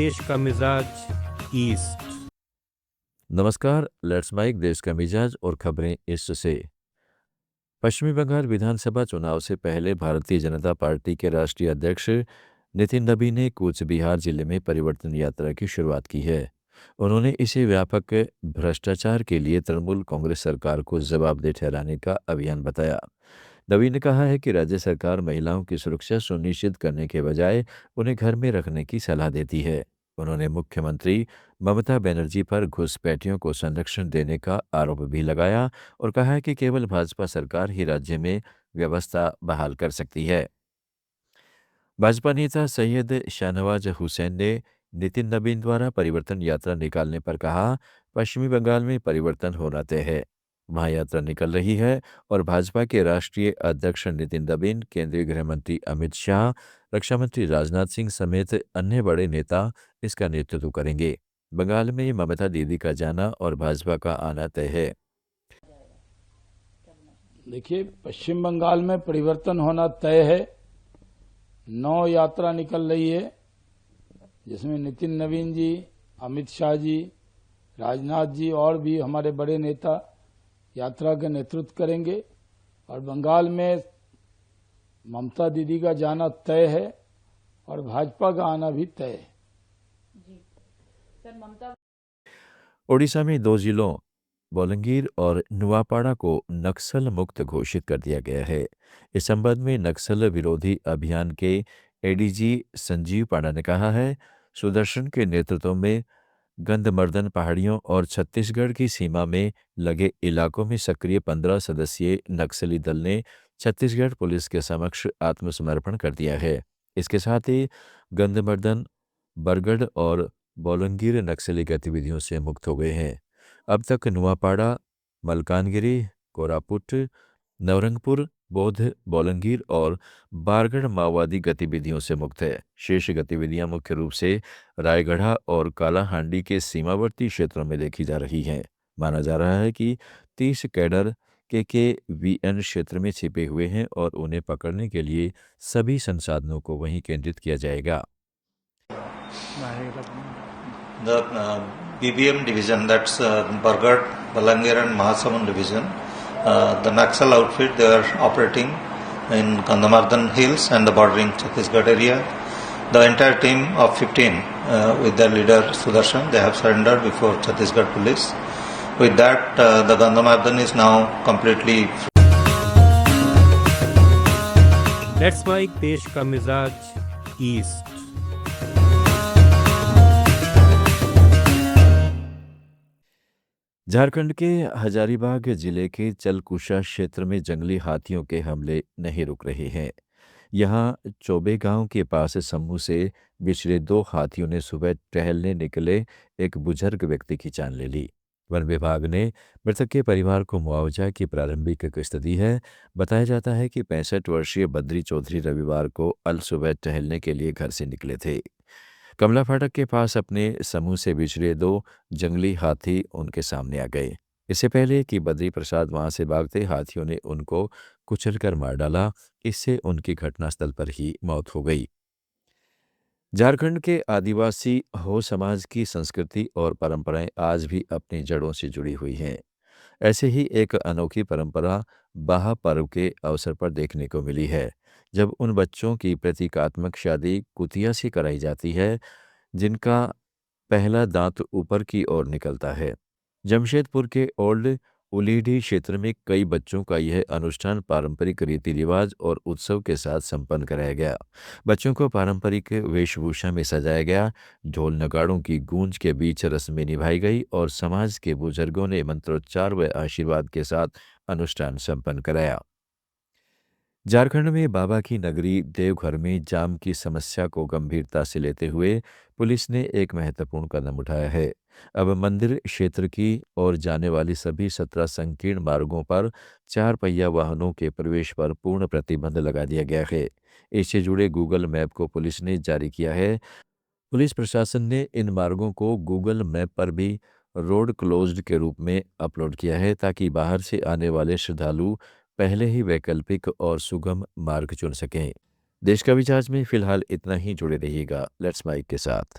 देश का मिजाज ईस्ट। नमस्कार। लेट्स माइक देश का मिजाज और खबरें ईस्ट से। पश्चिमी बंगाल विधानसभा चुनाव से पहले भारतीय जनता पार्टी के राष्ट्रीय अध्यक्ष नितिन नबी ने कूच बिहार जिले में परिवर्तन यात्रा की शुरुआत की है। उन्होंने इसे व्यापक भ्रष्टाचार के लिए तृणमूल कांग्रेस सरकार को जवाबदेह ठहराने का अभियान बताया। नबी ने कहा है कि राज्य सरकार महिलाओं की सुरक्षा सुनिश्चित करने के बजाय उन्हें घर में रखने की सलाह देती है। उन्होंने मुख्यमंत्री ममता बनर्जी पर घुसपैठियों को संरक्षण देने का आरोप भी लगाया और कहा है कि केवल भाजपा सरकार ही राज्य में व्यवस्था बहाल कर सकती है। भाजपा नेता सैयद शाहनवाज हुसैन ने नितिन नबीन द्वारा परिवर्तन यात्रा निकालने पर कहा, पश्चिमी बंगाल में परिवर्तन होना तय है। वहाँ यात्रा निकल रही है और भाजपा के राष्ट्रीय अध्यक्ष नितिन नबीन, केंद्रीय गृह मंत्री अमित शाह, रक्षा मंत्री राजनाथ सिंह समेत अन्य बड़े नेता इसका नेतृत्व करेंगे। बंगाल में ममता दीदी का जाना और भाजपा का आना तय है। देखिए, पश्चिम बंगाल में परिवर्तन होना तय है। 9 यात्रा निकल रही है, जिसमें नितिन नवीन जी, अमित शाह जी, राजनाथ जी और भी हमारे बड़े नेता यात्रा का नेतृत्व करेंगे। और बंगाल में ममता दीदी का जाना तय है और भाजपा का आना भी तय है। ओडिशा में 2 जिलों बोलंगीर और नुआपाड़ा को नक्सल मुक्त घोषित कर दिया गया है। इस संबंध में नक्सल विरोधी अभियान के एडीजी संजीव पांडा ने कहा है, सुदर्शन के नेतृत्व में गंधमर्दन पहाड़ियों और छत्तीसगढ़ की सीमा में लगे इलाकों में सक्रिय 15 सदस्यीय नक्सली दल ने छत्तीसगढ़ पुलिस के समक्ष आत्मसमर्पण कर दिया है। इसके साथ ही गंधमर्दन, बरगढ़ और बोलंगीर नक्सली गतिविधियों से मुक्त हो गए हैं। अब तक नुआपाड़ा, मलकानगिरी, कोरापुट, नवरंगपुर, बौद्ध, बोलंगीर और बारगढ़ माओवादी गतिविधियों से मुक्त है। शेष गतिविधियां मुख्य रूप से रायगढ़ा और कालाहांडी के सीमावर्ती क्षेत्रों में देखी जा रही हैं। माना जा रहा है कि 30 कैडर KKVN क्षेत्र में छिपे हुए हैं और उन्हें पकड़ने के लिए सभी संसाधनों को वहीं केंद्रित किया जाएगा। The BBM division, that's Bargarh, Balangir and Mahasamund division, the Naxal outfit, they are operating in Gandhamardan Hills and the bordering Chhattisgarh area. The entire team of 15 with their leader Sudarshan, they have surrendered before Chhattisgarh police. With that, the Gandhamardan is now completely free. Let's mic देश का मिजाज east. Jharkhand के हजारीबाग जिले के चलकुशा क्षेत्र में जंगली हाथियों के हमले नहीं रुक रहे हैं। यहां चौबे गांव के पास समूह से बिछड़े 2 हाथियों ने सुबह टहलने निकले एक बुजुर्ग व्यक्ति की जान ले ली। वन विभाग ने मृतक के परिवार को मुआवजा की प्रारंभिक किस्त दी है। बताया जाता है कि 65 वर्षीय बद्री चौधरी रविवार को अल सुबह टहलने के लिए घर से निकले थे। कमला फाटक के पास अपने समूह से बिछड़े 2 जंगली हाथी उनके सामने आ गए। इससे पहले कि बद्री प्रसाद वहां से भागते, हाथियों ने उनको कुचलकर मार डाला। इससे उनकी घटनास्थल पर ही मौत हो गई। झारखंड के आदिवासी हो समाज की संस्कृति और परंपराएं आज भी अपनी जड़ों से जुड़ी हुई हैं। ऐसे ही एक अनोखी परंपरा बाहा पर्व के अवसर पर देखने को मिली है, जब उन बच्चों की प्रतीकात्मक शादी कुतिया से कराई जाती है जिनका पहला दांत ऊपर की ओर निकलता है। जमशेदपुर के ओल्ड उलीडी क्षेत्र में कई बच्चों का यह अनुष्ठान पारंपरिक रीति रिवाज और उत्सव के साथ संपन्न कराया गया। बच्चों को पारंपरिक वेशभूषा में सजाया गया, ढोल नगाड़ों की गूंज के बीच रस्में निभाई गई और समाज के बुजुर्गों ने मंत्रोच्चार व आशीर्वाद के साथ अनुष्ठान संपन्न कराया। झारखंड में बाबा की नगरी देवघर में जाम की समस्या को गंभीरता से लेते हुए पुलिस ने एक महत्वपूर्ण कदम उठाया है। अब मंदिर क्षेत्र की ओर जाने वाली सभी 17 संकीर्ण मार्गों पर 4 पहिया वाहनों के प्रवेश पर पूर्ण प्रतिबंध लगा दिया गया है। इससे जुड़े गूगल मैप को पुलिस ने जारी किया है। पुलिस प्रशासन ने इन मार्गों को गूगल मैप पर भी रोड क्लोज्ड के रूप में अपलोड किया है, ताकि बाहर से आने वाले श्रद्धालु पहले ही वैकल्पिक और सुगम मार्ग चुन सकें। देश का विकास में फिलहाल इतना ही। जुड़े रहिएगा लेट्स माइक के साथ।